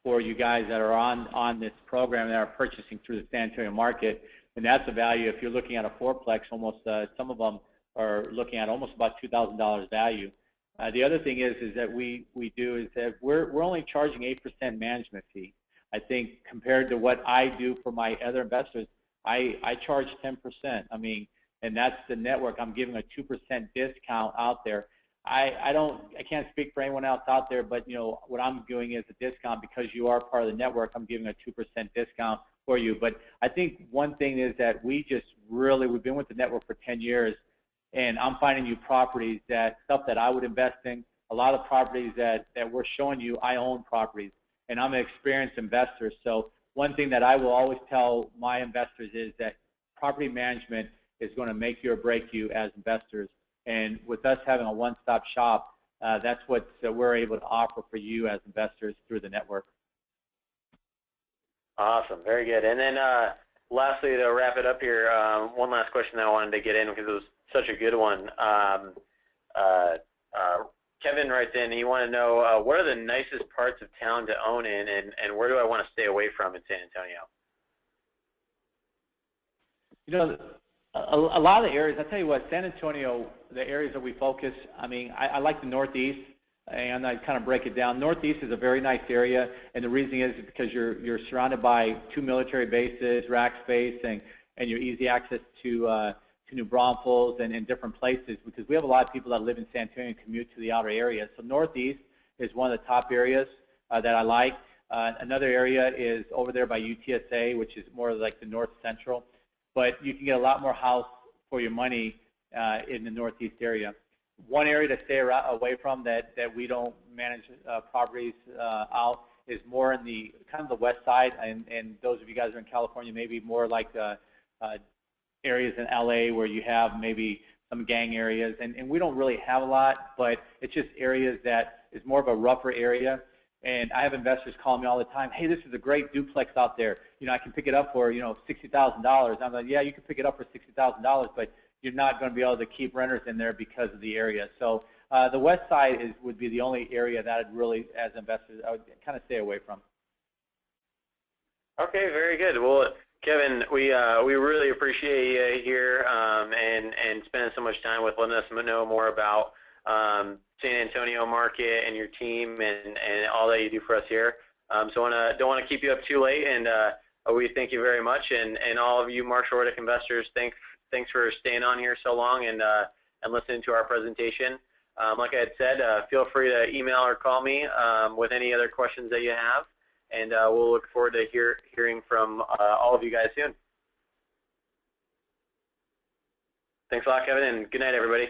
for you guys that are on this program that are purchasing through the San Antonio market. And that's a value. If you're looking at a fourplex, almost some of them are looking at almost about $2,000 value. The other thing is that we do is that we're only charging 8% management fee. I think compared to what I do for my other investors, I charge 10%. I mean, and that's the network. I'm giving a 2% discount out there. I can't speak for anyone else out there, but you know what I'm doing is a discount because you are part of the network. I'm giving a 2% discount for you. But I think one thing is that we've been with the network for 10 years, and I'm finding you properties stuff that I would invest in. A lot of properties that we're showing you, I own properties, and I'm an experienced investor. So one thing that I will always tell my investors is that property management is going to make you or break you as investors. And with us having a one-stop shop, that's what we're able to offer for you as investors through the network.
Awesome, very good. And then lastly, to wrap it up here, one last question that I wanted to get in because it was such a good one. Kevin writes in, he wanted to know what are the nicest parts of town to own in, and where do I want to stay away from in San Antonio?
You know, a lot of the areas, I'll tell you what, San Antonio, the areas that we focus, I mean, I like the Northeast, and I kind of break it down. Northeast is a very nice area, and the reason is because you're surrounded by 2 military bases, rack space, and you're easy access to New Braunfels and different places, because we have a lot of people that live in San Antonio and commute to the outer areas. So Northeast is one of the top areas that I like. Another area is over there by UTSA, which is more like the North Central. But you can get a lot more house for your money in the Northeast area. One area to stay away from that we don't manage properties out is more in the kind of the west side, and those of you guys who are in California, maybe more like areas in LA where you have maybe some gang areas, and we don't really have a lot, but it's just areas that is more of a rougher area. And I have investors calling me all the time, hey, this is a great duplex out there. You know, I can pick it up for, you know, $60,000. I'm like, yeah, you can pick it up for $60,000, but you're not going to be able to keep renters in there because of the area. So the west side would be the only area that I'd really, as investors, I would kind of stay away from.
Okay, very good. Well, Kevin, we really appreciate you here and spending so much time with letting us know more about San Antonio market and your team and all that you do for us here. So don't want to keep you up too late, and we thank you very much, and all of you Marshall Riddick investors, thanks for staying on here so long and listening to our presentation. Like I had said, feel free to email or call me with any other questions that you have, and we'll look forward to hearing from all of you guys soon. Thanks a lot, Kevin, and good night, everybody.